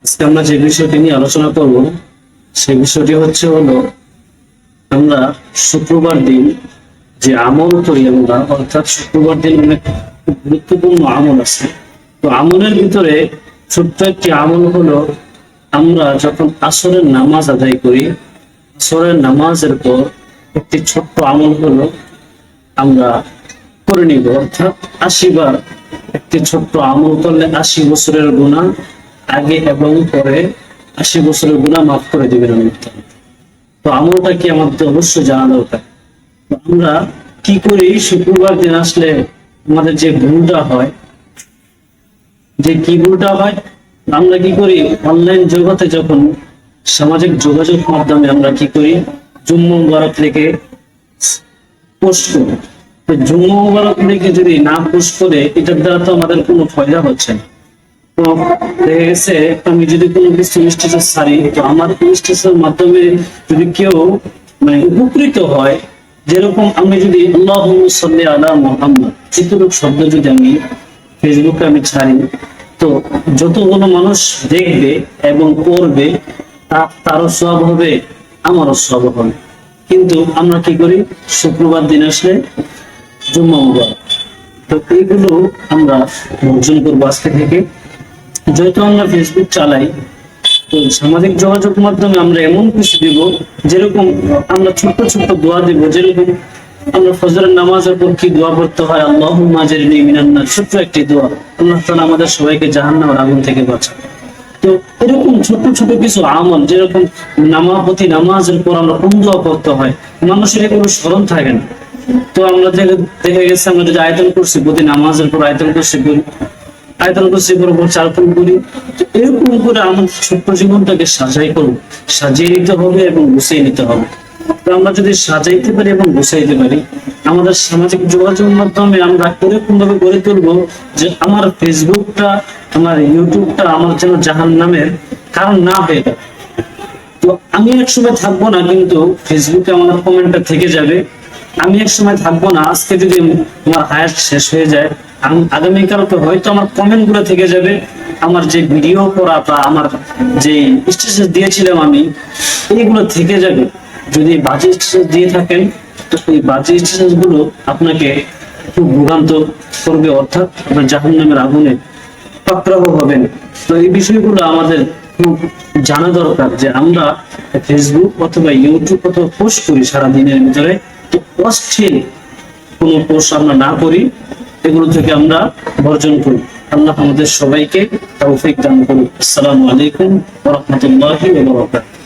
আজকে আমরা যে বিষয়টি নিয়ে আলোচনা করব সেই বিষয়টি হলো আমরা শুক্রবার দিন যে আমল করি আমরা, অর্থাৎ শুক্রবার দিন অনেক গুরুত্বপূর্ণ আমল আছে। তো আমলের ভিতরে ছোট্ট একটি আমল হলো, আমরা যখন আসরের নামাজ আদায় করি, আসরের নামাজের পর একটি ছোট্ট আমল হলো আমরা করে নিব, অর্থাৎ 80 বার একটি ছোট্ট আমল করলে 80 বছরের গুনাহ আগে এবং পরে 80 বছরের গুনাহ মাফ করে দিবেন আল্লাহ তাআলা। তো আমলটা কি আমাদের অবশ্যই জানা দরকার। আমরা কি করি, শুক্রবার দিন আসলে আমাদের যে ভুলটা হয়, আমরা কি করি, অনলাইন জগতে যখন সামাজিক যোগাযোগ মাধ্যমে আমরা কি করি, জুম্মা মুবারক লিখে পোস্ট করি। তো জুম্মা মুবারক লিখে যদি না পোস্ট করে, এটার দ্বারা তো আমাদের কোনো ফায়দা হচ্ছে না। তো দেখা গেছে আমি যদি কোনো কিছু স্ট্যাটাস ছাড়ি, তো আমার স্ট্যাটাসের মাধ্যমে যদি কেউ উপকৃত হয়, যেরকম আমি যদি আল্লাহুম্মা সাল্লি আলা মুহাম্মদ এতটুকু শব্দ যদি আমি ফেসবুকে আমি ছাড়ি, তো যতগুলো মানুষ দেখবে এবং পড়বে, তারও সওয়াব হবে, আমারও সওয়াব হবে। কিন্তু আমরা কি করি, শুক্রবার দিন আসলে জুম্মা মুবারক, তো এইগুলো আমরা বর্জন করবো আজকে থেকে। যেহেতু আমরা ফেসবুক চালাই, তো সামাজিক যোগাযোগ মাধ্যমে আমরা এমন কিছু দিব, যেরকম আমরা ছোট্ট ছোট্ট দোয়া দিব, যেরকম আমরা ফজরের নামাজের পর কি দোয়া করতে হয়, আল্লাহুম্মা আজরিনি মিনান নার, ছোট্ট একটি দোয়া, আল্লাহ তাআলা আমাদের সবাইকে জাহান্নামের আগুন থেকে বাঁচায়। তো এরকম ছোট ছোট কিছু আমল, যেরকম নামাজের পর আমরা কোন দোয়া করতে হয়, মানুষের কোনো স্মরণ থাকে না। তো আমরা দেখা গেছে আমরা যদি আয়াতুল কুরসি প্রতি নামাজের পর আয়াতুল কুরসি করি, আয়াতুল কুরসি পর 4 ফুল করি, এরকম করে আমাদের ছোট্ট জীবনটাকে সাজিয়ে নিতে হবে এবং গুছিয়ে নিতে হবে। তো আমরা যদি সাজাইতে পারি এবং গুছাইতে পারি, আমাদের সামাজিক যোগাযোগ মাধ্যমে আমরা এরকম ভাবে গড়ে তুলবো যে আমার ফেসবুকটা, আমার ইউটিউবটা আমার যেন জাহান্নামের কারণ না হয়ে যায়। তো আমি এক সময় থাকবো না, কিন্তু ফেসবুকে আমার কমেন্টটা থেকে যাবে। আমি এক সময় থাকবো না, আজকে যদি আমার হায়াত শেষ হয়ে যায়, আগামীকালকে হয়তো আমার কমেন্ট গুলো থেকে যাবে, আমার যে ভিডিও করা বা আমার যে স্ট্যাটাস দিয়েছিলাম আমি, এইগুলো থেকে যাবে। যদি বাজে স্ট্যাটাস দিয়ে থাকেন, তো এই বাজে স্ট্যাটাস গুলো আপনাকে খুব ভোগান্ত করবে, অর্থাৎ আপনার জাহান্নামের আগুনে পাকড়াও হবেন। তো এই বিষয়গুলো আমাদের খুব জানা দরকার, যে আমরা ফেসবুক অথবা ইউটিউব অথবা পোস্ট করি সারাদিনের ভিতরে, তো অশ্লীল কোনো পোস্ট আমরা না করি, এগুলো থেকে আমরা বর্জন করি। আল্লাহ আমাদের সবাইকে তৌফিক দান করুন। আসসালামু আলাইকুম ওয়া রাহমাতুল্লাহি ওয়া বারাকাতুহু।